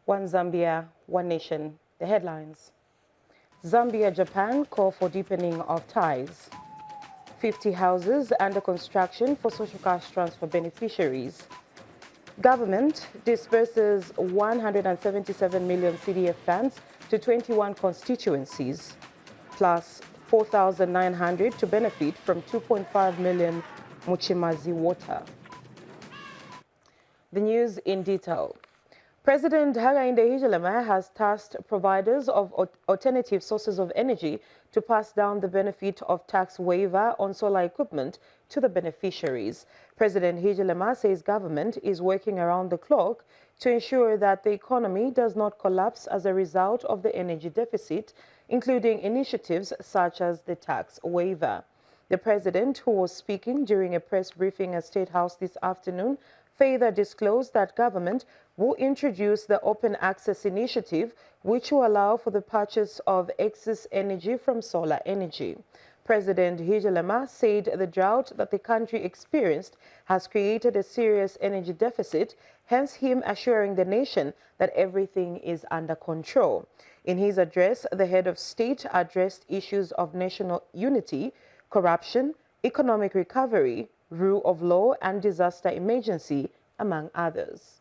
One Zambia, one nation. The headlines. Zambia, Japan call for deepening of ties. 50 houses under construction for social cash transfer beneficiaries. Government disperses 177 million CDF funds to 21 constituencies, plus 4,900 to benefit from 2.5 million Muchimazi water. The news in detail. President Hakainde Hichilema has tasked providers of alternative sources of energy to pass down the benefit of tax waiver on solar equipment to the beneficiaries. President Hichilema says government is working around the clock to ensure that the economy does not collapse as a result of the energy deficit, including initiatives such as the tax waiver. The president, who was speaking during a press briefing at State House this afternoon, further disclosed that government will introduce the Open Access Initiative, which will allow for the purchase of excess energy from solar energy. President Hichilema said the drought that the country experienced has created a serious energy deficit, hence him assuring the nation that everything is under control. In his address, the head of state addressed issues of national unity, corruption, economic recovery, rule of law, and disaster emergency, among others.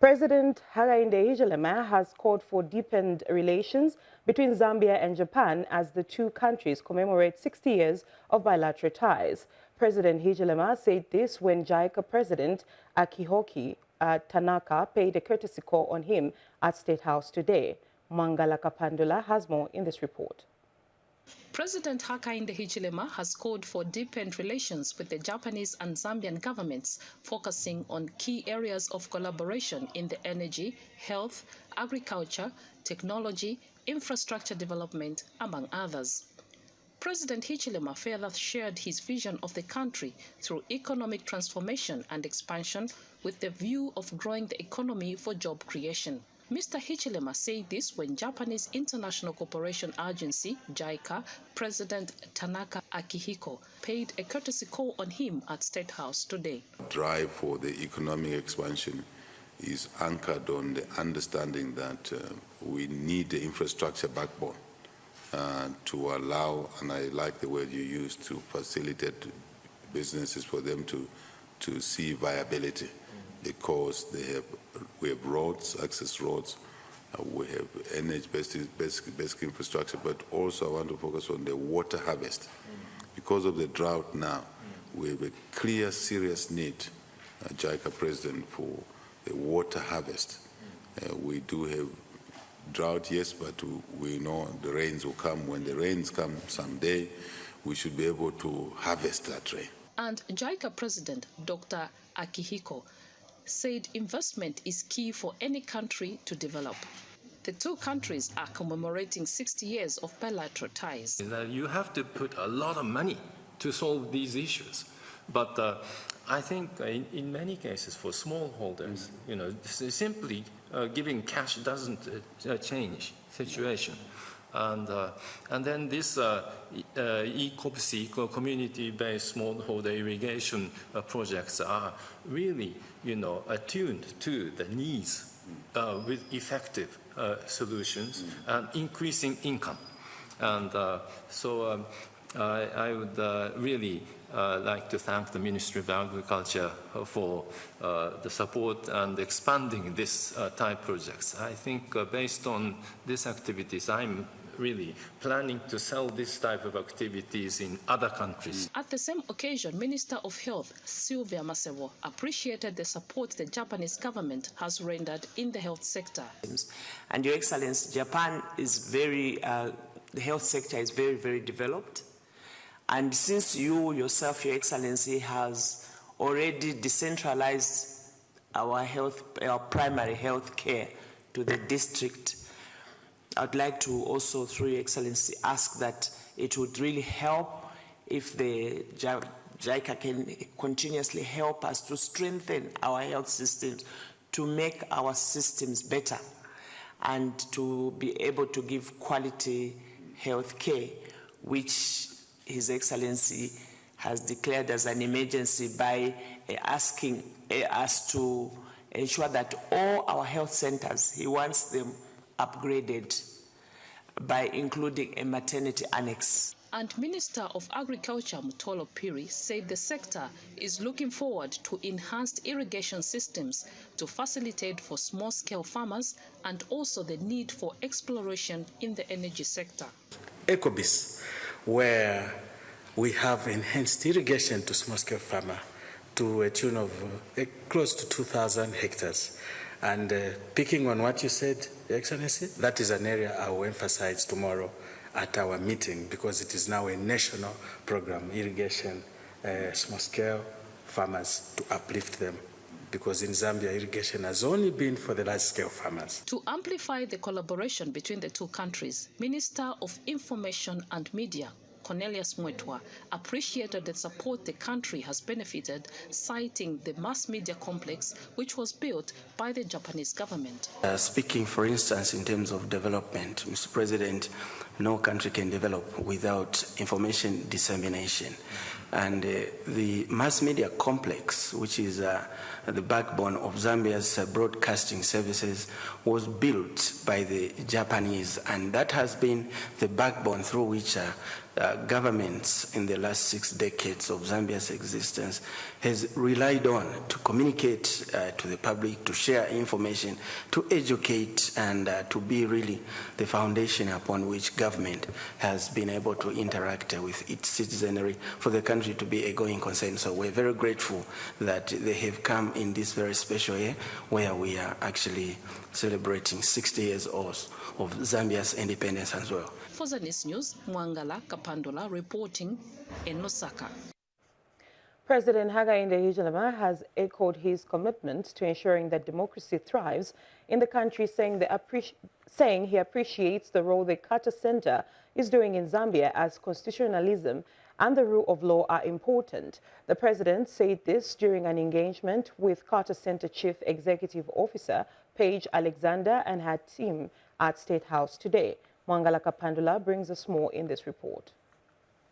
President Hakainde Hichilema has called for deepened relations between Zambia and Japan as the two countries commemorate 60 years of bilateral ties. President Hichilema said this when JICA President Akihoki Tanaka paid a courtesy call on him at State House today. Mangala Kapandula has more in this report. President Hakainde Hichilema has called for deepened relations with the Japanese and Zambian governments, focusing on key areas of collaboration in the energy, health, agriculture, technology, infrastructure development, among others. President Hichilema further shared his vision of the country through economic transformation and expansion with the view of growing the economy for job creation. Mr. Hichilema said this when Japanese International Cooperation Agency, JICA, President Tanaka Akihiko paid a courtesy call on him at State House today. Drive for the economic expansion is anchored on the understanding that we need the infrastructure backbone to allow, and I like the word you used, to facilitate businesses for them to see viability, because we have roads, access roads, we have energy, basic infrastructure, but also I want to focus on the water harvest. Because of the drought now, we have a clear, serious need, JICA President, for the water harvest. We do have drought, yes, but we know the rains will come. When the rains come someday, we should be able to harvest that rain. And JICA President Dr. Akihiko said investment is key for any country to develop. The two countries are commemorating 60 years of bilateral ties. You have to put a lot of money to solve these issues. But I think in many cases for smallholders, simply giving cash doesn't change situation. And then this ECOPC, community-based smallholder irrigation projects are really, attuned to the needs with effective solutions and increasing income. And so I would really like to thank the Ministry of Agriculture for the support and expanding this type projects. I think based on these activities, I'm really planning to sell this type of activities in other countries. At the same occasion, Minister of Health Sylvia Masewo appreciated the support the Japanese government has rendered in the health sector. And Your Excellency, Japan is the health sector is very, very developed. And since you yourself, Your Excellency, has already decentralized our primary health care to the district, I'd like to also, through Your Excellency, ask that it would really help if the JICA can continuously help us to strengthen our health systems, to make our systems better, and to be able to give quality health care, which His Excellency has declared as an emergency by asking us to ensure that all our health centers, he wants them upgraded by including a maternity annex. And Minister of Agriculture Mutolo Piri said the sector is looking forward to enhanced irrigation systems to facilitate for small-scale farmers, and also the need for exploration in the energy sector. ECOBIS, where we have enhanced irrigation to small-scale farmer to a tune of close to 2,000 hectares. And picking on what you said, Your Excellency, that is an area I will emphasize tomorrow at our meeting, because it is now a national program, irrigation, small-scale farmers, to uplift them. Because in Zambia, irrigation has only been for the large-scale farmers. To amplify the collaboration between the two countries, Minister of Information and Media, Cornelius Mwetwa, appreciated the support the country has benefited, citing the mass media complex which was built by the Japanese government. Speaking, for instance, in terms of development, Mr. President, no country can develop without information dissemination. And the mass media complex, which is the backbone of Zambia's broadcasting services, was built by the Japanese, and that has been the backbone through which governments in the last 6 decades of Zambia's existence has relied on to communicate to the public, to share information, to educate, and to be really the foundation upon which government has been able to interact with its citizenry for the country country to be a going concern. So we're very grateful that they have come in this very special year where we are actually celebrating 60 years of Zambia's independence as well. For ZANIS News, Mwangala Kapandola reporting in Lusaka. President Hakainde Hichilema has echoed his commitment to ensuring that democracy thrives in the country, saying he appreciates the role the Carter Center is doing in Zambia as constitutionalism and the rule of law are important. The president said this during an engagement with Carter Center Chief Executive Officer Paige Alexander and her team at State House today. Mwangala Kapandula brings us more in this report.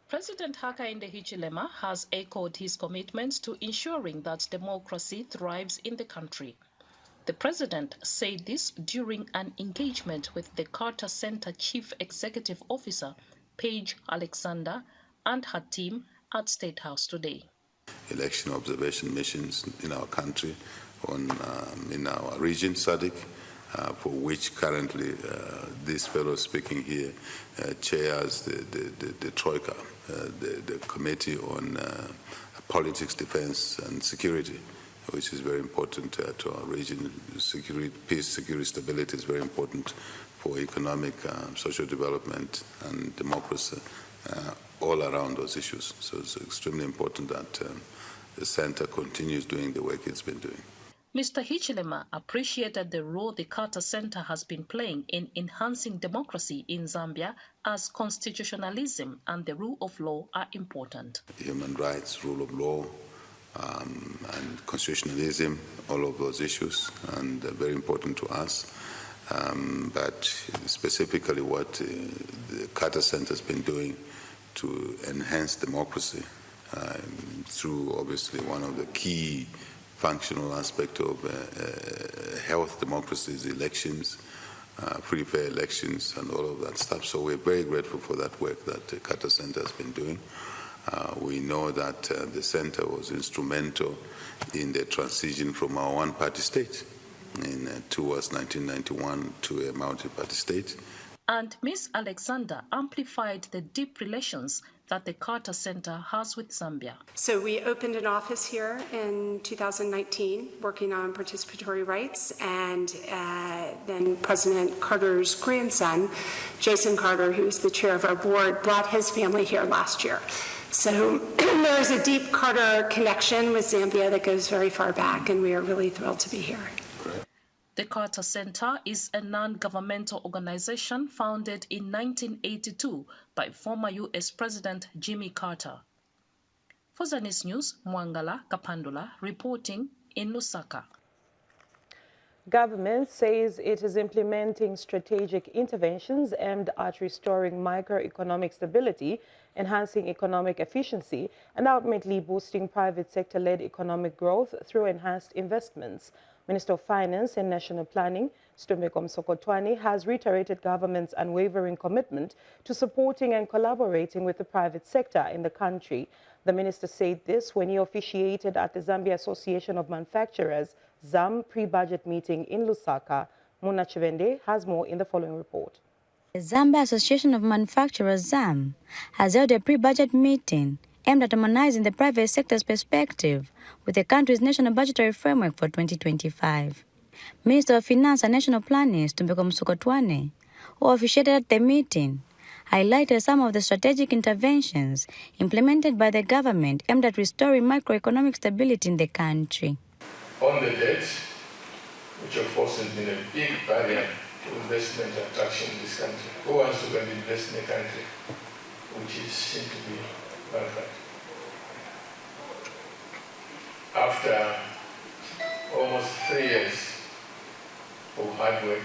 President Hakainde Hichilema has echoed his commitment to ensuring that democracy thrives in the country. The president said this during an engagement with the Carter Center Chief Executive Officer, Paige Alexander, and her team at State House today. Election observation missions in our country, in our region, SADC, for which currently this fellow speaking here chairs the Troika, the Committee on Politics, Defense and Security, which is very important to our region. Security, peace, security, stability is very important for economic, social development and democracy all around those issues. So it's extremely important that the center continues doing the work it's been doing. Mr. Hichilema appreciated the role the Carter Center has been playing in enhancing democracy in Zambia, as constitutionalism and the rule of law are important. Human rights, rule of law, and constitutionalism, all of those issues, and very important to us. But specifically what the Carter Center has been doing to enhance democracy through obviously one of the key functional aspect of health democracy is elections, free, fair elections, and all of that stuff. So we're very grateful for that work that the Carter Center has been doing. We know that the center was instrumental in the transition from our one-party state towards 1991 to a multi-party state. And Ms. Alexander amplified the deep relations that the Carter Center has with Zambia. So we opened an office here in 2019 working on participatory rights, and then President Carter's grandson, Jason Carter, who's the chair of our board, brought his family here last year. So there's a deep Carter connection with Zambia that goes very far back, and we are really thrilled to be here. The Carter Center is a non-governmental organization founded in 1982 by former U.S. President Jimmy Carter. For ZANIS News, Mwangala Kapandula reporting in Lusaka. Government says it is implementing strategic interventions aimed at restoring microeconomic stability, enhancing economic efficiency, and ultimately boosting private sector-led economic growth through enhanced investments. Minister of Finance and National Planning, Stumbeko Msokotwane, has reiterated government's unwavering commitment to supporting and collaborating with the private sector in the country. The minister said this when he officiated at the Zambia Association of Manufacturers ZAM pre-budget meeting in Lusaka. Muna Chivende has more in the following report. The Zambia Association of Manufacturers ZAM has held a pre-budget meeting aimed at harmonizing the private sector's perspective with the country's national budgetary framework for 2025. Minister of Finance and National Planning, Stumbeko Msokotwane, who officiated at the meeting, highlighted some of the strategic interventions implemented by the government aimed at restoring macroeconomic stability in the country. On the debt, which of course has been a big barrier to investment attraction in this country. Who wants to go and invest in a country which is seen to be bankrupt? After almost 3 years of hard work,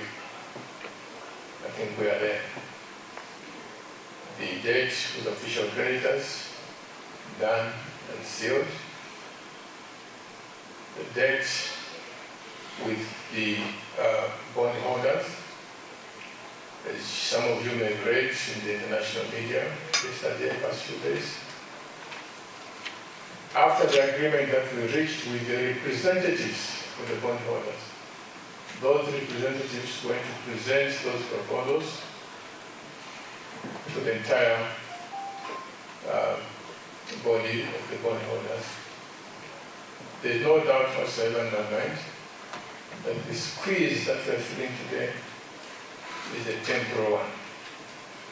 I think we are there. The debt with official creditors done and sealed. The debt with the bond holders, as some of you may have read in the international media yesterday, past few days. After the agreement that we reached with the representatives of the bondholders, those representatives went to present those proposals to the entire body of the bondholders. There's no doubt whatsoever in my mind that the squeeze that we're feeling today is a temporal one,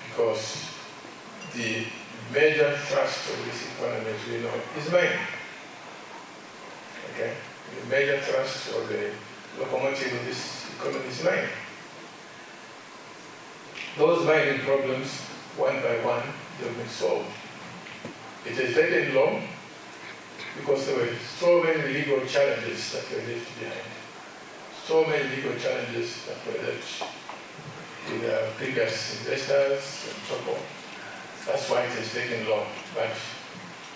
because the major thrust of this economy, as we know, is mining. Okay? The major thrust of the locomotive of this economy is mining. Those mining problems, one by one, they've been solved. It has taken long because there were so many legal challenges that were left behind. So many legal challenges that were left with previous investors and so forth. That's why it has taken long. But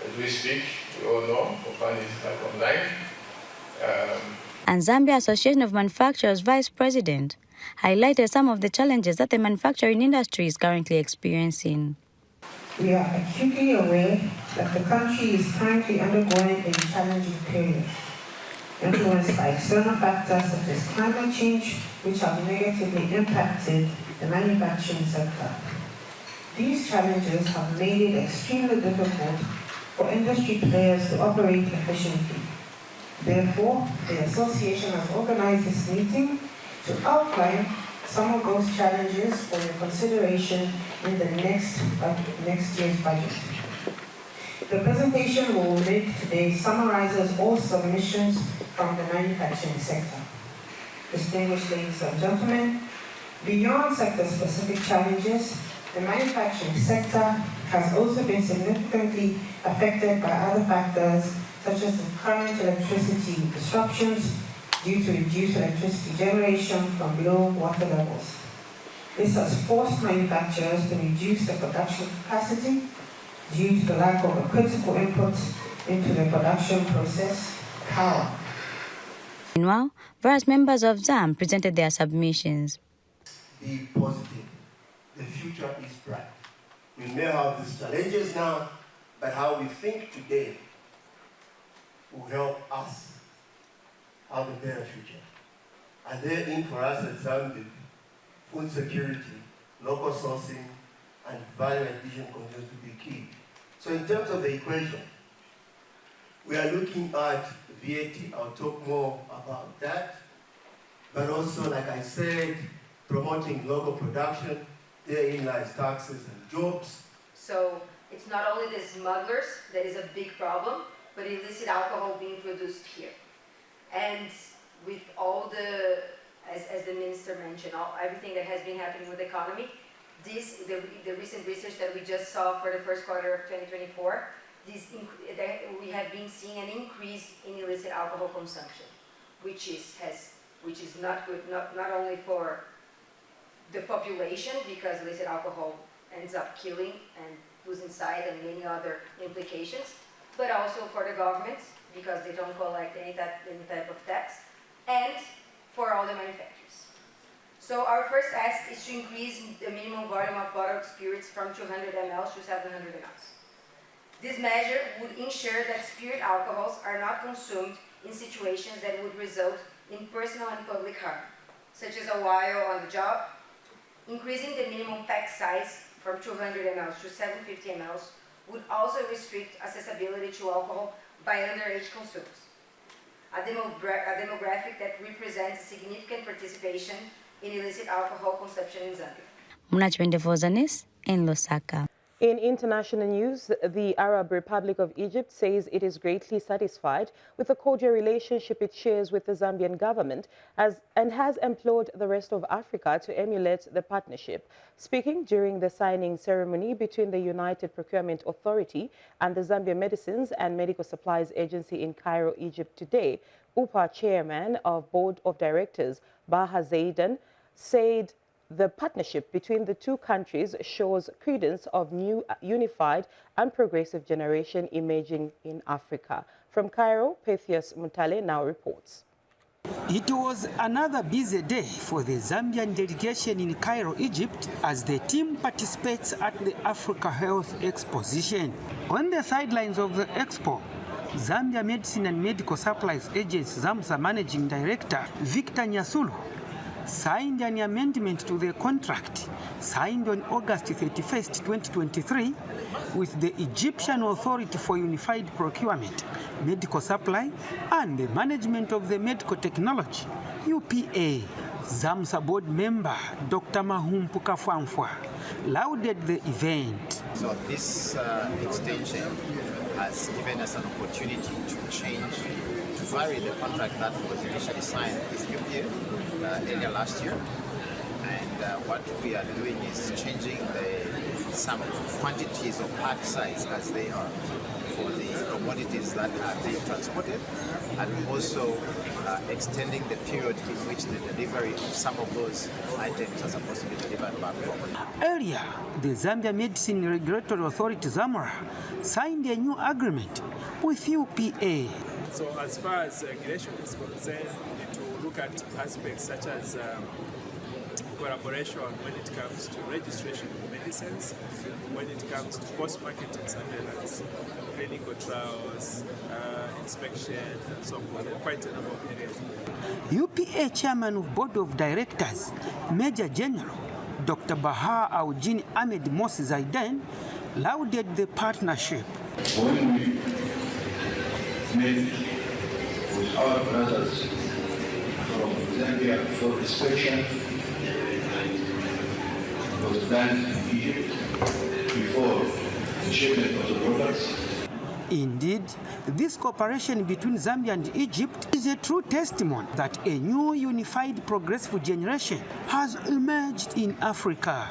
as we speak, we all know Opan is back online. And Zambia Association of Manufacturers Vice President highlighted some of the challenges that the manufacturing industry is currently experiencing. We are acutely aware that the country is currently undergoing a challenging period, influenced by external factors such as climate change, which have negatively impacted the manufacturing sector. These challenges have made it extremely difficult for industry players to operate efficiently. Therefore, the association has organized this meeting to outline some of those challenges for your consideration in the next year's budget. The presentation we will make today summarizes all submissions from the manufacturing sector. Distinguished ladies and gentlemen, beyond sector-specific challenges, the manufacturing sector has also been significantly affected by other factors such as the current electricity disruptions due to reduced electricity generation from low water levels. This has forced manufacturers to reduce their production capacity due to the lack of a critical input into the production process, power. Meanwhile, various members of ZAM presented their submissions. Be positive. The future is bright. We may have these challenges now, but how we think today will help us have a better future. And therein for us at Zambia, food security, local sourcing, and value addition continues to be key. So in terms of the equation, we are looking at VAT. I'll talk more about that. But also, like I said, promoting local production, therein lies taxes and jobs. So it's not only the smugglers that is a big problem, but illicit alcohol being produced here. And with all the, as the minister mentioned, everything that has been happening with the economy, the recent research that we just saw for the first quarter of 2024, we have been seeing an increase in illicit alcohol consumption, which is not good, not only for the population, because illicit alcohol ends up killing and losing sight and many other implications, but also for the governments, because they don't collect any type of tax, and for all the manufacturers. So our first ask is to increase the minimum volume of bottled spirits from 200 ml to 700 ml. This measure would ensure that spirit alcohols are not consumed in situations that would result in personal and public harm, such as a while on the job. Increasing the minimum pack size from 200 ml to 750 ml would also restrict accessibility to alcohol by underage consumers, a demographic that represents significant participation in illicit alcohol consumption in Zambia. Munachwende for ZANIS in Lusaka. In international news, the Arab Republic of Egypt says it is greatly satisfied with the cordial relationship it shares with the Zambian government and has implored the rest of Africa to emulate the partnership. Speaking during the signing ceremony between the United Procurement Authority and the Zambia Medicines and Medical Supplies Agency in Cairo, Egypt today, UPA chairman of Board of Directors, Baha Zaidan, said the partnership between the two countries shows credence of new, unified and progressive generation emerging in Africa. From Cairo, Pethius Mutale now reports. It was another busy day for the Zambian delegation in Cairo, Egypt, as the team participates at the Africa Health Exposition. On the sidelines of the expo, Zambia Medicine and Medical Supplies Agency ZAMSA Managing Director Victor Nyasulu signed an amendment to the contract signed on August 31st, 2023 with the Egyptian Authority for Unified Procurement, Medical Supply and the Management of the Medical Technology, UPA. ZAMSA board member Dr. Mahumpu Kafwamfwa lauded the event. So this extension has given us an opportunity to change, to vary the contract that was initially signed with UPA earlier last year. And what we are doing is changing some quantities of part size as they are for the commodities that are being transported, and also extending the period in which the delivery of some of those items are supposed to be delivered back home. Earlier, the Zambia Medicine Regulatory Authority, ZAMRA, signed a new agreement with UPA. So as far as regulation is concerned, we need to look at aspects such as collaboration when it comes to registration of medicines, when it comes to post-marketing surveillance, clinical trials, inspection, and so forth. There are quite a number of areas. UPA Chairman of Board of Directors, Major General Dr. Baha Aujin Ahmed Mos Zaiden, lauded the partnership. When we met with our brothers from Zambia for inspection, was done in Egypt before the shipment of the products. Indeed, this cooperation between Zambia and Egypt is a true testimony that a new unified progressive generation has emerged in Africa.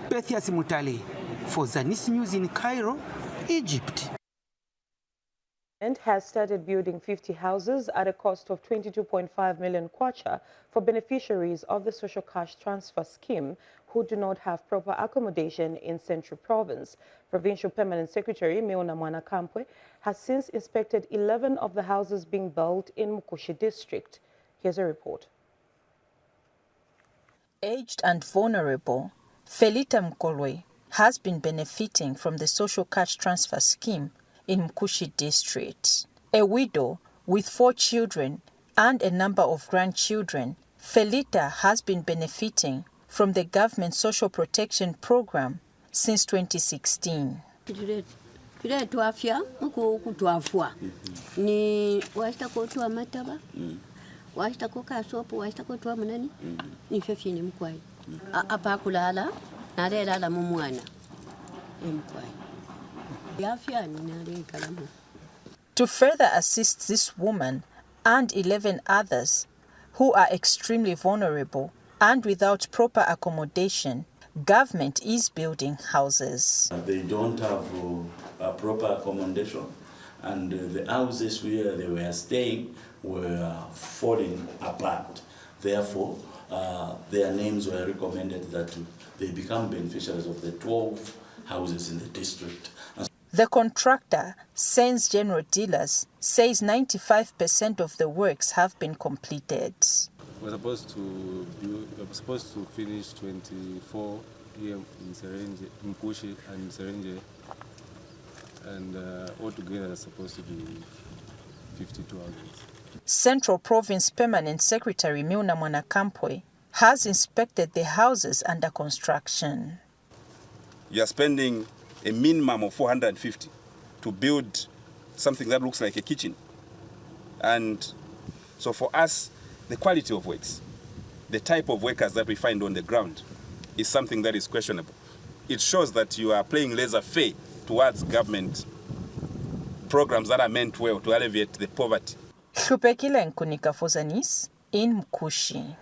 Pethias Mutale for ZANIS News in Cairo, Egypt. And has started building 50 houses at a cost of 22.5 million kwacha for beneficiaries of the social cash transfer scheme who do not have proper accommodation in Central Province. Provincial Permanent Secretary Meona Mwanakampwe has since inspected 11 of the houses being built in Mkushi district. Here's a report. Aged and vulnerable, Felita Mkolwe has been benefiting from the social cash transfer scheme in Mkushi district. A widow with 4 children and a number of grandchildren, Felita has been benefiting from the government social protection program since 2016. To further assist this woman and 11 others who are extremely vulnerable and without proper accommodation, government is building houses. They don't have proper accommodation, and the houses where they were staying were falling apart. Therefore, their names were recommended that they become beneficiaries of the 12 houses in the district. The contractor, Sen's General Dealers, says 95% of the works have been completed. We're supposed to finish 24 here in Serenge, Mkushi and Serenge, and altogether it's supposed to be 52 houses. Central Province Permanent Secretary Meona Mwanakampwe has inspected the houses under construction. You are spending a minimum of 450 to build something that looks like a kitchen. And so for us, the quality of works, the type of workers that we find on the ground is something that is questionable. It shows that you are playing laissez-faire towards government programs that are meant well to alleviate the poverty. Shupekile Nkunika for ZANIS in Mkushi.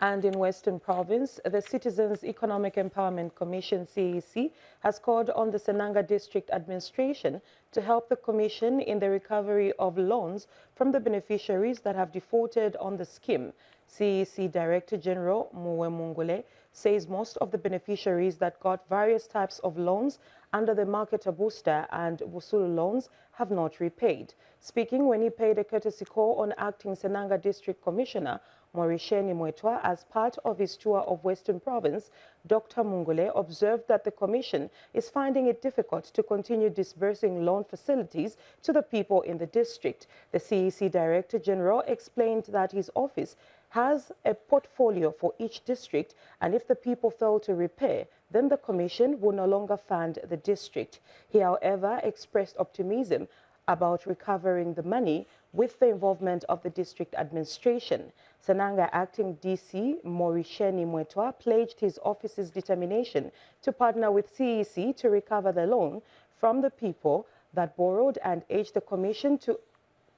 And in Western Province, the Citizens Economic Empowerment Commission, CEC, has called on the Senanga District Administration to help the Commission in the recovery of loans from the beneficiaries that have defaulted on the scheme. CEC Director General Muwe Mungule says most of the beneficiaries that got various types of loans under the Marketer Booster and Busulu loans have not repaid. Speaking when he paid a courtesy call on acting Senanga District Commissioner Morisheni Mwetwa as part of his tour of Western Province, Dr. Mungule observed that the Commission is finding it difficult to continue disbursing loan facilities to the people in the district. The CEC Director General explained that his office has a portfolio for each district, and if the people fail to repay, then the Commission will no longer fund the district. He, however, expressed optimism about recovering the money with the involvement of the district administration. Senanga Acting DC Morisheni Mwetwa pledged his office's determination to partner with CEC to recover the loan from the people that borrowed and urged the Commission to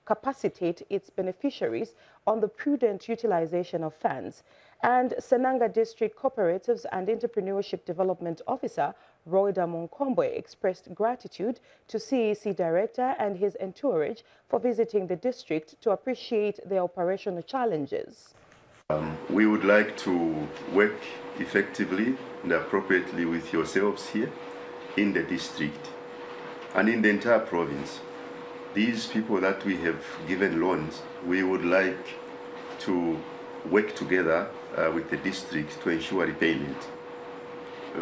capacitate its beneficiaries on the prudent utilization of funds. And Senanga District Cooperatives and Entrepreneurship Development Officer Roida Monkombwe expressed gratitude to CEC Director and his entourage for visiting the district to appreciate their operational challenges. We would like to work effectively and appropriately with yourselves here in the district and in the entire province. These people that we have given loans, we would like to work together with the district to ensure repayment.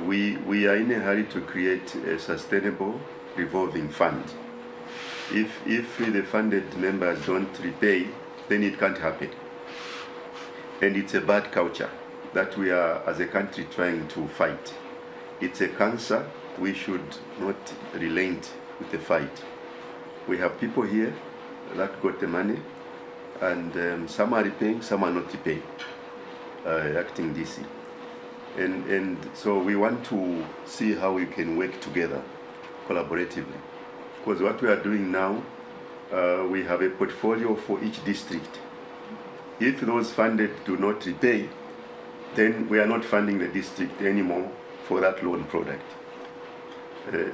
We are in a hurry to create a sustainable revolving fund. If the funded members don't repay, then it can't happen. And it's a bad culture that we are, as a country, trying to fight. It's a cancer. We should not relent with the fight. We have people here that got the money, and some are repaying, some are not repaying, acting DC. And so we want to see how we can work together collaboratively. Because what we are doing now, we have a portfolio for each district. If those funded do not repay, then we are not funding the district anymore for that loan product.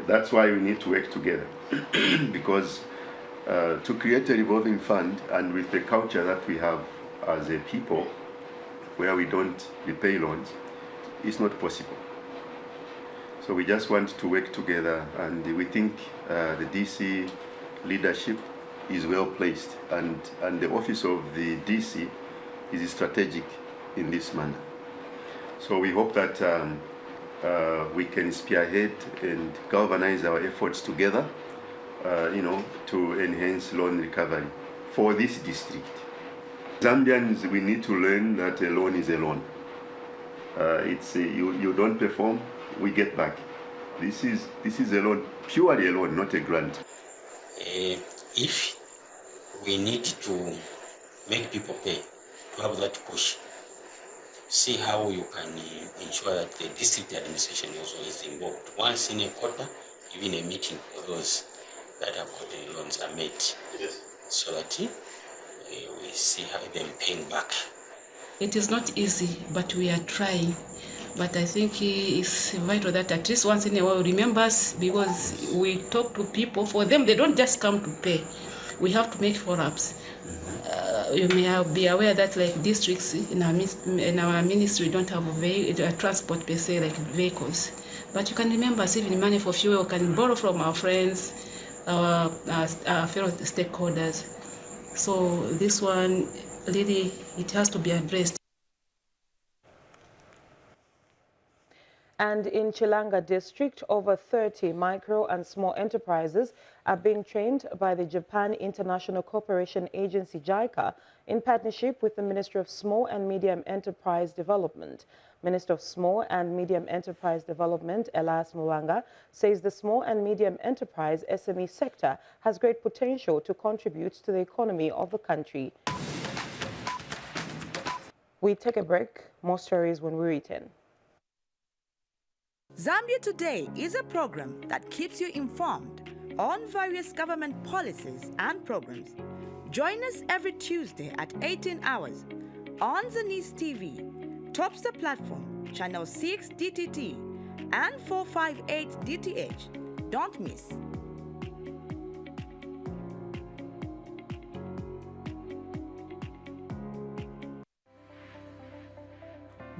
That's why we need to work together. Because to create a revolving fund, and with the culture that we have as a people, where we don't repay loans, it's not possible. So we just want to work together, and we think the DC leadership is well placed, and the office of the DC is strategic in this manner. So we hope that we can spearhead and galvanize our efforts together, to enhance loan recovery for this district. Zambians, we need to learn that a loan is a loan. You don't perform, we get back. This is a loan, purely a loan, not a grant. If we need to make people pay, to have that push, see how you can ensure that the district administration also is involved. Once in a quarter, even a meeting for those that have got the loans are made, yes, so that we see how them paying back. It is not easy, but we are trying. But I think it's vital that at least once in a while remember us, because we talk to people. For them, they don't just come to pay. We have to make follow-ups. You may be aware that like districts in our ministry don't have a transport per se, like vehicles. But you can remember us, even money for fuel, we can borrow from our friends, our fellow stakeholders. So this one, really, it has to be addressed. And in Chilanga district, over 30 micro and small enterprises are being trained by the Japan International Cooperation Agency, JICA, in partnership with the Ministry of Small and Medium Enterprise Development. Minister of Small and Medium Enterprise Development, Elias Mwanga, says the small and medium enterprise SME sector has great potential to contribute to the economy of the country. We take a break. More stories when we return. Zambia Today is a program that keeps you informed on various government policies and programs. Join us every Tuesday at 18 hours on ZANIS TV, Topstar Platform, Channel 6 DTT, and 458 DTH. Don't miss.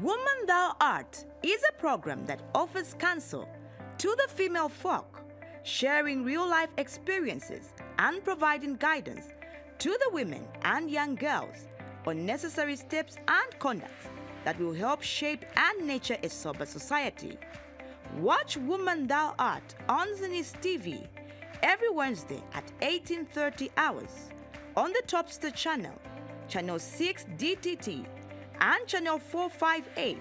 Woman Thou Art is a program that offers counsel to the female folk, sharing real-life experiences and providing guidance to the women and young girls on necessary steps and conducts that will help shape and nurture a sober society. Watch Woman Thou Art on ZANIS TV every Wednesday at 18:30 hours on the Topstar channel, Channel 6 DTT, and channel 458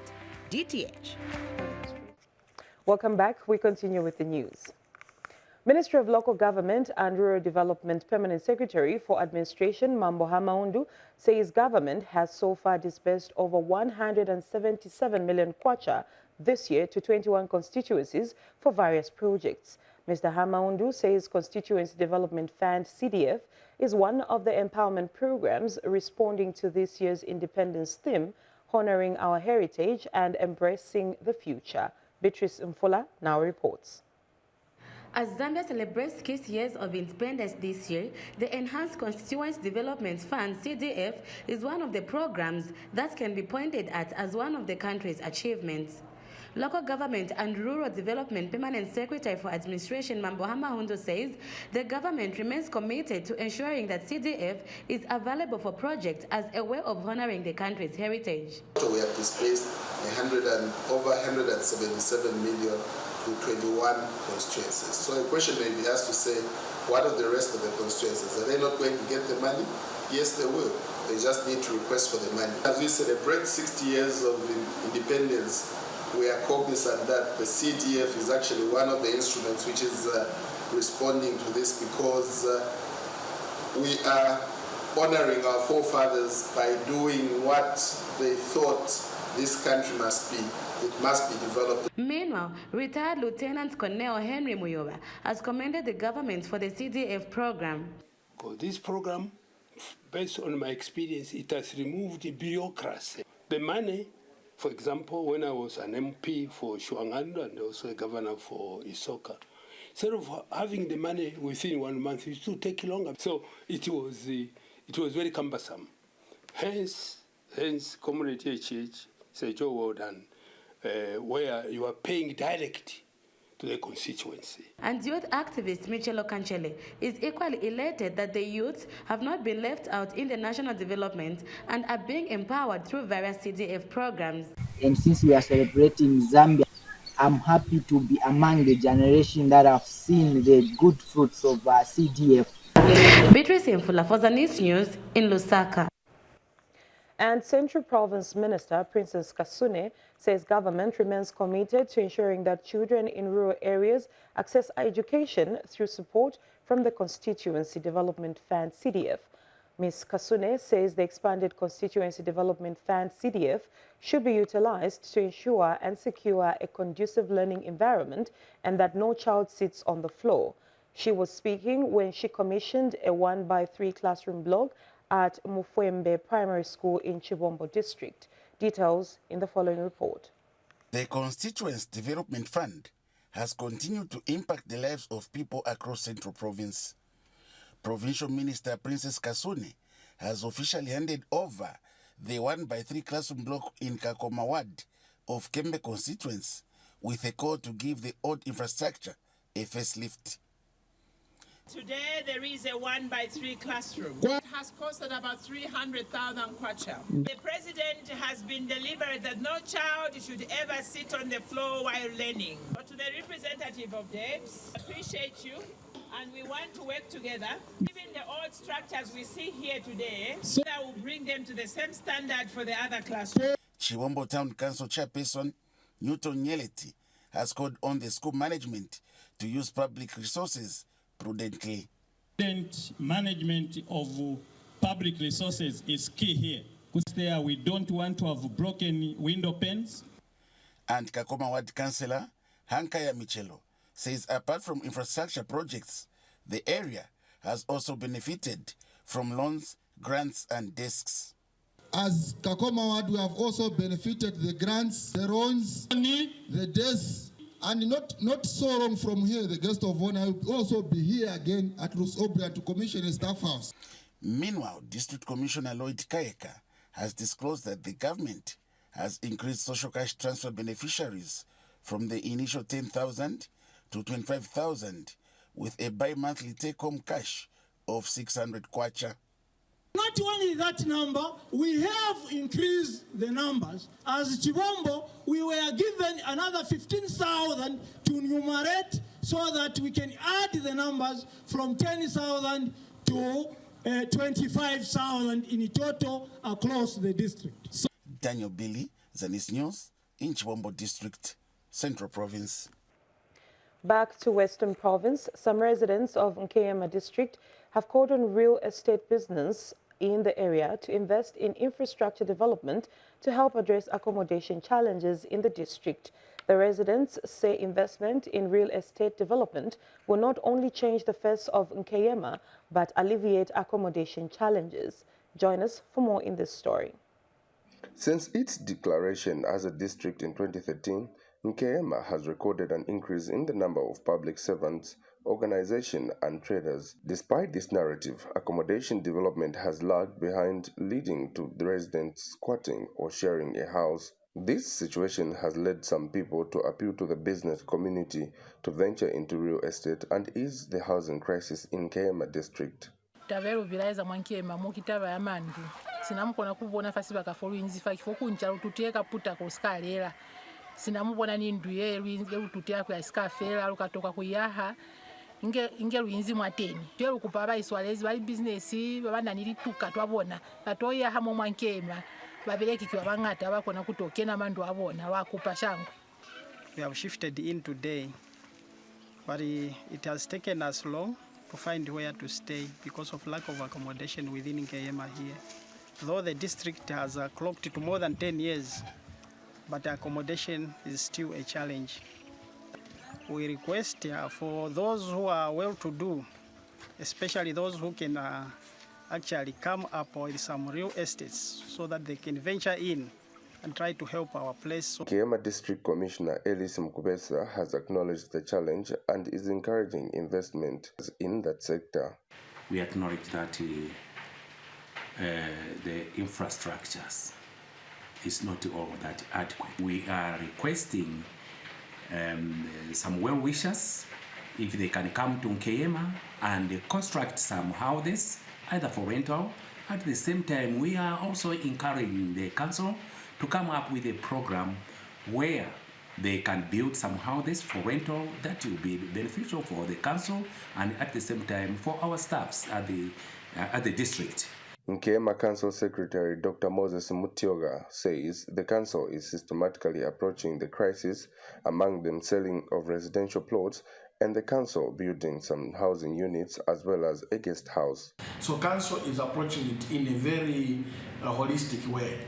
DTH. Welcome back. We continue with the news. Ministry of Local Government and Rural Development Permanent Secretary for Administration, Mambo Hamaundu, says government has so far disbursed over 177 million kwacha this year to 21 constituencies for various projects. Mr. Hamaundu says Constituency Development Fund CDF is one of the empowerment programs responding to this year's independence theme, honoring our heritage and embracing the future. Beatrice Mfola now reports. As Zambia celebrates 6 years of independence this year, the Enhanced Constituency Development Fund, CDF, is one of the programs that can be pointed at as one of the country's achievements. Local Government and Rural Development Permanent Secretary for Administration, Mambo Hamaundu, says the government remains committed to ensuring that CDF is available for projects as a way of honoring the country's heritage. We have displaced over 177 million to 21 constituencies. So a question may be asked to say, what of the rest of the constituencies? Are they not going to get the money? Yes, they will. They just need to request for the money. As we celebrate 60 years of independence, we are cognizant that the CDF is actually one of the instruments which is responding to this, because we are honoring our forefathers by doing what they thought this country must be. It must be developed. Meanwhile, retired Lieutenant Colonel Henry Muyoba has commended the government for the CDF program. This program, based on my experience, it has removed the bureaucracy. The money, for example, when I was an MP for Shuangando and also a governor for Isoka, instead of having the money within 1 month, it used to take longer. So it was very cumbersome. Hence, Community HH said, "Joe, well done," where you are paying direct to the constituency. And youth activist Michelo Kanchele is equally elated that the youth have not been left out in the national development and are being empowered through various CDF programs. And since we are celebrating Zambia, I'm happy to be among the generation that have seen the good fruits of CDF. Beatrice Mfula for ZANIS News in Lusaka. And Central Province Minister Princess Kasune says government remains committed to ensuring that children in rural areas access education through support from the Constituency Development Fund CDF. Ms. Kasune says the expanded Constituency Development Fund CDF should be utilized to ensure and secure a conducive learning environment and that no child sits on the floor. She was speaking when she commissioned a 1x3 classroom block at Mufwembe Primary School in Chibombo District. Details in the following report. The Constituency Development Fund has continued to impact the lives of people across Central Province. Provincial Minister Princess Kasune has officially handed over the 1x3 classroom block in Kakoma Ward of Kembe constituency with a call to give the old infrastructure a facelift. Today there is a 1x3 classroom. It has costed about 300,000 kwacha. The president has been deliberate that no child should ever sit on the floor while learning. But to the representative of DEPS, appreciate you, and we want to work together. Even the old structures we see here today, so that will bring them to the same standard for the other classrooms. Chibombo Town Council Chairperson Newton Nyeleti has called on the school management to use public resources prudently. Management of public resources is key here. Because there we don't want to have broken window panes. And Kakoma Ward Councillor Hankaya Michelo says apart from infrastructure projects, the area has also benefited from loans, grants and desks. As Kakoma Ward, we have also benefited the grants, the loans, the desks. And not so long from here, the guest of honor will also be here again at Rusobria to commission a staff house. Meanwhile, District Commissioner Lloyd Kayeka has disclosed that the government has increased social cash transfer beneficiaries from the initial 10,000 to 25,000 with a bi-monthly take-home cash of 600 kwacha. Not only that number, we have increased the numbers. As Chibombo, we were given another 15,000 to enumerate so that we can add the numbers from 10,000 to 25,000 in total across the district. Daniel Billy, ZANIS News, in Chibombo District, Central Province. Back to Western Province, some residents of Nkeyama District have called on real estate business in the area to invest in infrastructure development to help address accommodation challenges in the district. The residents say investment in real estate development will not only change the face of Nkeyama, but alleviate accommodation challenges. Join us for more in this story. Since its declaration as a district in 2013, Nkeyama has recorded an increase in the number of public servants, organizations, and traders. Despite this narrative, accommodation development has lagged behind, leading to the residents squatting or sharing a house. This situation has led some people to appeal to the business community to venture into real estate and ease the housing crisis in Nkeyama district. Sinamukona kubona fasi bakafolu inzifa kifoku nchalo tuteka puta koskalera sinamubona ni nduye lwinge tuteka kwa skafera lukatoka kuyaha inge lwinzi mwateni tero kupaba iswalezi bali business babana nilituka twabona atoya hamo mwankema babeleki kwa bangata bakona kutokena mandu abona wakupa shangu. We have shifted in today, but it has taken us long to find where to stay because of lack of accommodation within Nkeyama here. Though the district has clocked to more than 10 years, but accommodation is still a challenge. We request for those who are well-to-do, especially those who can actually come up with some real estates so that they can venture in and try to help our place. Nkeyama District Commissioner Ellis Mkubesa has acknowledged the challenge and is encouraging investment in that sector. We acknowledge that the infrastructures is not all that adequate. We are requesting some well-wishers, if they can come to Nkeyama and construct some houses, either for rental. At the same time, we are also encouraging the council to come up with a program where they can build some houses for rental that will be beneficial for the council and at the same time for our staffs at the district. Nkeyama Council Secretary Dr. Moses Mutioga says the council is systematically approaching the crisis, among them selling of residential plots and the council building some housing units as well as a guest house. So council is approaching it in a very holistic way,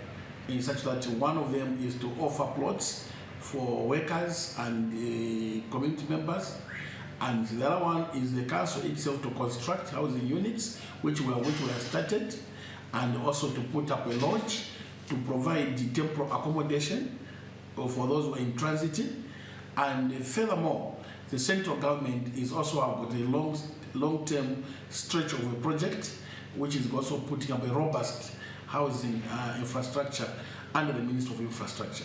in such that one of them is to offer plots for workers and community members, and the other one is the council itself to construct housing units, which were started, and also to put up a lodge to provide the temporary accommodation for those who are in transit. And furthermore, the central government is also got a long-term stretch of a project, which is also putting up a robust housing infrastructure under the Ministry of Infrastructure.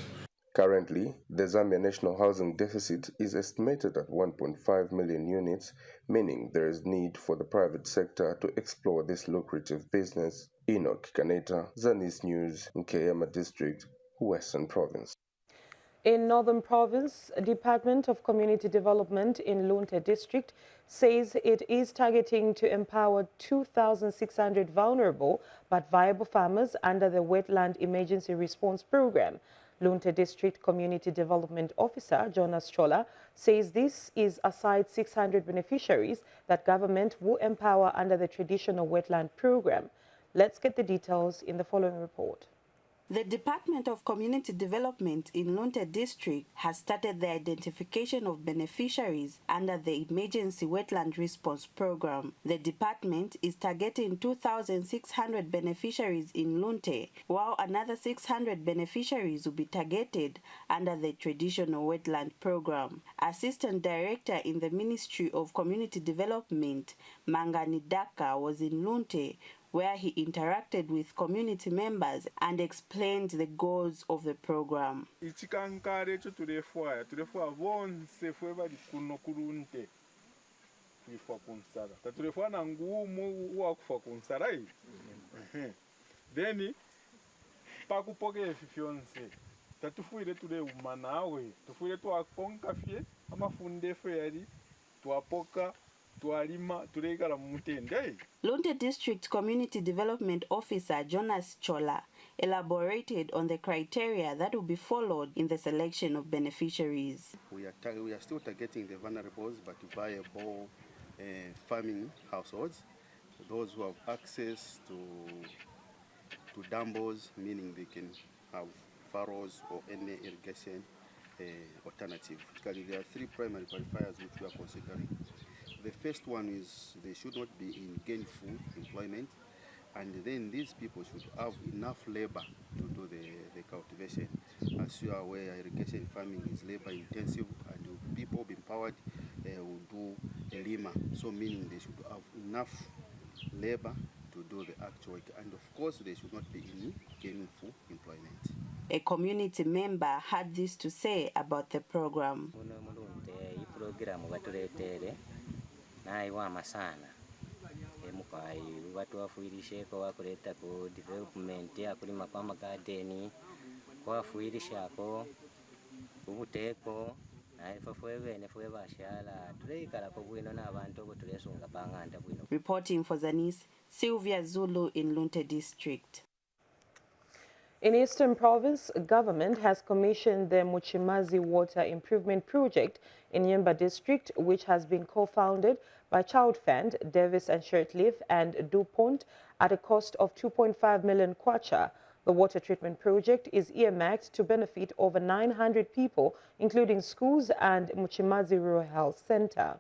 Currently, the Zambia national housing deficit is estimated at 1.5 million units, meaning there is need for the private sector to explore this lucrative business. Enoch Kaneta, ZANIS News, Nkeyama District, Western Province. In Northern Province, Department of Community Development in Lunte District says it is targeting to empower 2,600 vulnerable but viable farmers under the Wetland Emergency Response Program. Lunte District Community Development Officer Jonas Chola says this is aside 600 beneficiaries that government will empower under the traditional wetland program. Let's get the details in the following report. The Department of Community Development in Lunte District has started the identification of beneficiaries under the Emergency Wetland Response Program. The department is targeting 2,600 beneficiaries in Lunte, while another 600 beneficiaries will be targeted under the Traditional Wetland Program. Assistant Director in the Ministry of Community Development, Mangani Daka, was in Lunte, where he interacted with community members and explained the goals of the program. Ichikankare cho tulefua vonse fwe bali kuno kulunte tulefua kunsara tulefua na ngumu wa kufa kunsara hii then pakupoke fifyonse tatufuire tule umanawe tufuire twakonka fye amafunde fwe yali twapoka tualima tulegala mutende. Lunte District Community Development Officer Jonas Chola elaborated on the criteria that will be followed in the selection of beneficiaries. We are still targeting the vulnerables but viable farming households, those who have access to dambos, meaning they can have furrows or any irrigation alternative. There are three primary qualifiers which we are considering. The first one is they should not be in gainful employment, and then these people should have enough labor to do the cultivation. As you are aware, irrigation farming is labor intensive, and people be empowered will do a lima, so meaning they should have enough labor to do the actual work, and of course they should not be in gainful employment. A community member had this to say about the program. Reporting for ZANIS, Sylvia Zulu in Lunte District. In Eastern Province, government has commissioned the Muchimazi Water Improvement Project in Yemba District, which has been co-founded by Childfund, Davis and Shirtleaf and DuPont at a cost of 2.5 million kwacha. The water treatment project is earmarked to benefit over 900 people, including schools and Muchimazi Rural Health Center.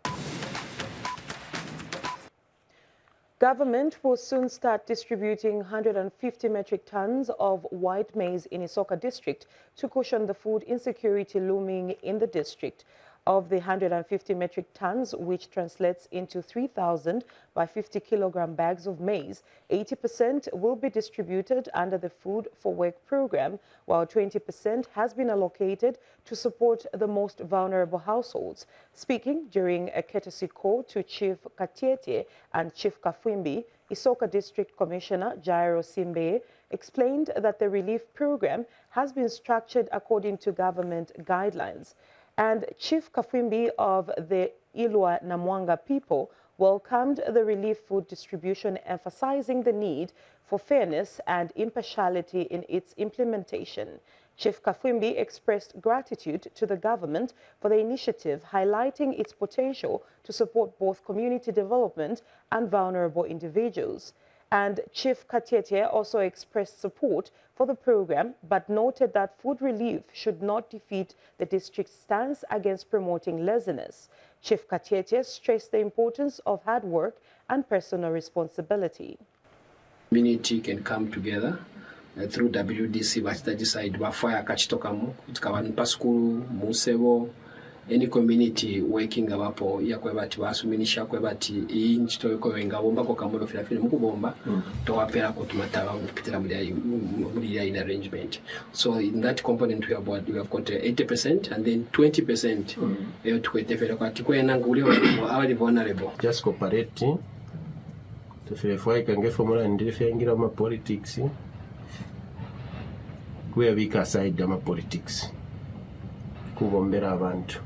Government will soon start distributing 150 metric tons of white maize in Isoka district to cushion the food insecurity looming in the district. Of the 150 metric tons, which translates into 3,000 by 50 kilogram bags of maize, 80% will be distributed under the Food for Work program, while 20% has been allocated to support the most vulnerable households. Speaking during a courtesy call to Chief Katiete and Chief Kafwimbi, Isoka District Commissioner Jairo Simbe explained that the relief program has been structured according to government guidelines. And Chief Kafwimbi of the Ilwa Namwanga people welcomed the relief food distribution, emphasizing the need for fairness and impartiality in its implementation. Chief Kafwimbi expressed gratitude to the government for the initiative, highlighting its potential to support both community development and vulnerable individuals. And Chief Katiete also expressed support for the program, but noted that food relief should not defeat the district's stance against promoting laziness. Chief Katiete stressed the importance of hard work and personal responsibility. Community can come together through WDC, but decide bafaya kachitokamu tukabanipa skulu musebo any community working abapo yakwebati basuminisha kwebati inchito kowenga bomba ko kamono filafili mukubomba to wapera ko tumataba kupitira muri in arrangement. So in that component we have got 80% and then 20% tukwetefera kwati kwena nguli abali vulnerable just cooperate tufefwa ikange formula ndifengira ma politics kuya bika side ama politics kubombera abantu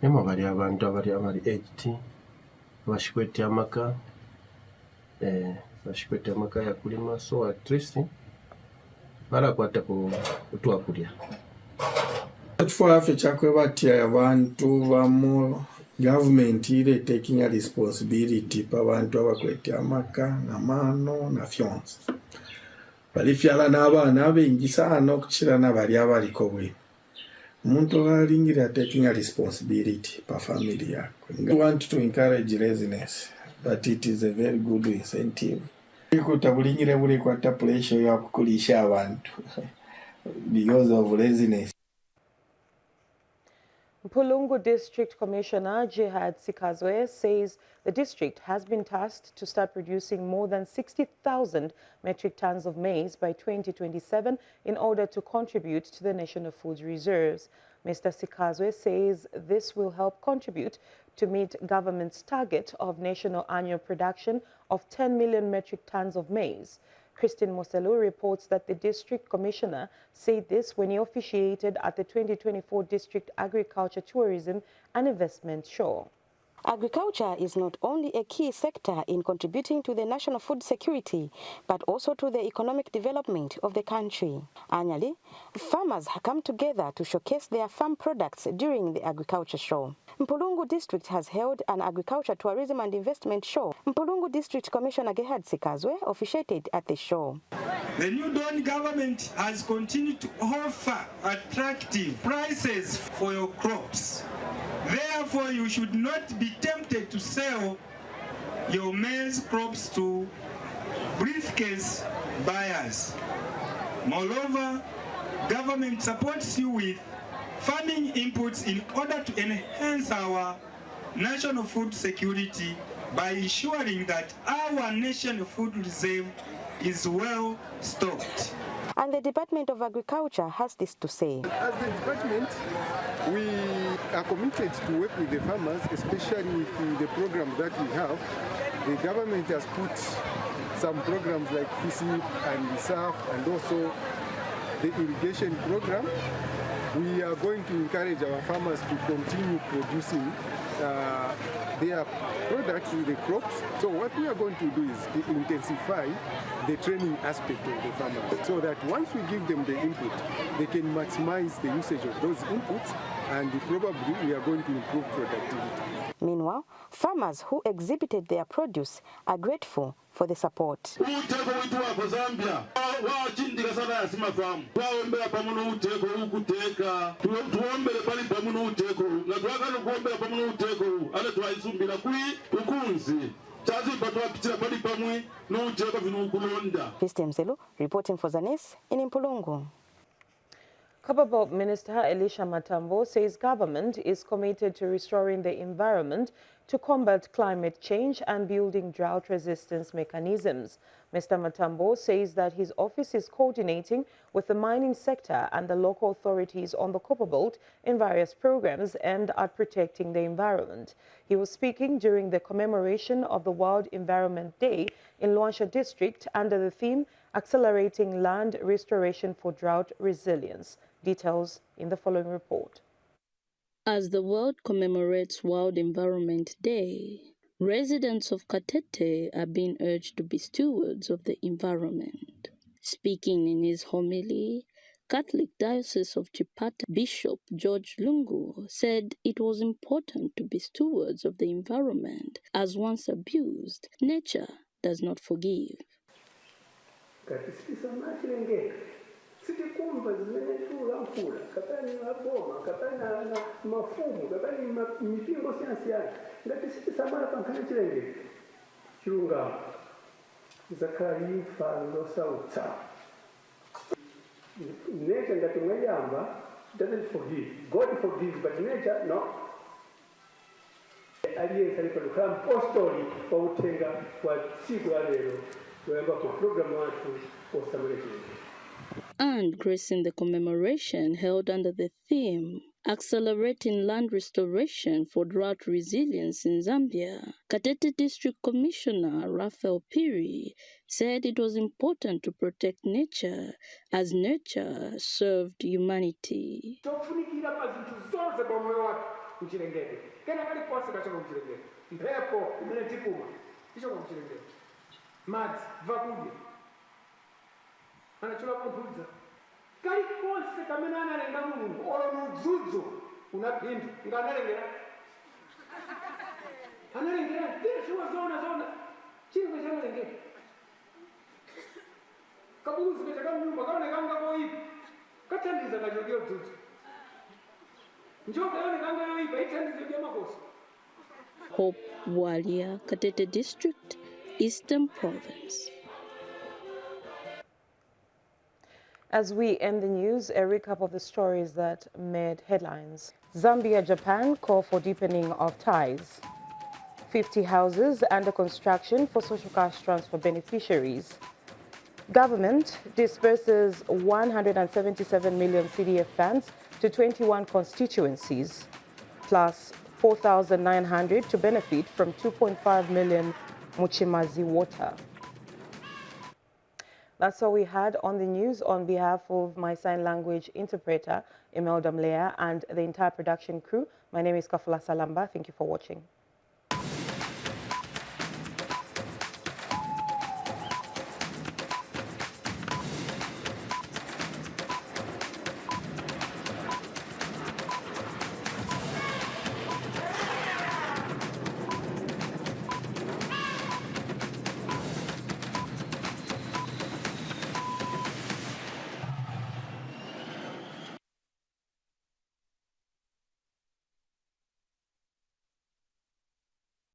Nemo bali abantu abali 80 bashikwete amaka bashikwete amaka ya kulima, so at least barakwata kutwa kulya tufaafe kyakwebatya abantu bamu government ile taking a responsibility pa bantu abakwete amaka n'amaano na fyonse balifyala n'abaana abengi saana okukira n'abali abaliko bwe Muntu alingira taking a responsibility pa family yako. We want to encourage laziness, but it is a very good incentive. Kutabulingire buli kwata pressure ya kukulisha abantu because of laziness. Mpulungu District Commissioner Jihad Sikazwe says the district has been tasked to start producing more than 60,000 metric tons of maize by 2027 in order to contribute to the national food reserves. Mr. Sikazwe says this will help contribute to meet government's target of national annual production of 10 million metric tons of maize. Christine Moselu reports that the district commissioner said this when he officiated at the 2024 District Agriculture, Tourism and Investment Show. Agriculture is not only a key sector in contributing to the national food security, but also to the economic development of the country. Annually, farmers come together to showcase their farm products during the agriculture show. Mpulungu District has held an agriculture tourism and investment show. Mpulungu District Commissioner Gerhard Sikazwe officiated at the show. The new Dawn government has continued to offer attractive prices for your crops. Therefore, you should not be tempted to sell your maize crops to briefcase buyers. Moreover, government supports you with farming inputs in order to enhance our national food security by ensuring that our national food reserve is well stocked. And the Department of Agriculture has this to say. As the department, we are committed to work with the farmers, especially with the programs that we have. The government has put some programs like FISIP and SAF and also the irrigation program. We are going to encourage our farmers to continue producing their products in the crops. So what we are going to do is to intensify the training aspect of the farmers so that once we give them the input, they can maximize the usage of those inputs, and probably we are going to improve productivity. Meanwhile, farmers who exhibited their produce are grateful for the support. Christian Zelu reporting for ZANIS in Mpulungu. Kababok Minister Elisha Matambo says government is committed to restoring the environment to combat climate change and building drought resistance mechanisms. Mr. Matambo says that his office is coordinating with the mining sector and the local authorities on the Copper Belt in various programs aimed at protecting the environment. He was speaking during the commemoration of the World Environment Day in Luansha District under the theme Accelerating Land Restoration for Drought Resilience. Details in the following report. As the world commemorates World Environment Day, residents of Katete are being urged to be stewards of the environment. Speaking in his homily, Catholic Diocese of Chipata Bishop George Lungu said it was important to be stewards of the environment, as once abused, nature does not forgive. Sitikumva zimene tulankhula kapani maboma kapani na mafumu kapani mipingo siyana ngati sitisamala pankhani chilengedwe chilungamo zakhala imfa losautsa nature ngati mwayamba doesn't forgive. God forgives, but nature no. Aliyense alipokhala mpostoli wa uthenga wa tsiku la lero loyamba ku programu wathu osamala chilengedwe. And gracing the commemoration held under the theme Accelerating Land Restoration for Drought Resilience in Zambia, Katete District Commissioner Raphael Piri said it was important to protect nature as nature served humanity. Anachula kumpulza kali konse kamene analenga mulungu olo mudzudzu unaphindu nganalengera zona chimwe chanalengera kabuluzi kachaka mnyumba kaonekanga koipa kathandiza kachokera dzudzu njoka yaonekanga yoipa ithandizo lya makosi. Hope Walia, Katete District, Eastern Province. As we end the news, a recap of the stories that made headlines. Zambia-Japan call for deepening of ties. 50 houses under construction for social cash transfer beneficiaries. Government disperses 177 million CDF funds to 21 constituencies, plus 4,900 to benefit from 2.5 million Muchimazi water. That's all we had on the news. On behalf of my sign language interpreter, Imelda Mlea, and the entire production crew, my name is Kafula Salamba. Thank you for watching.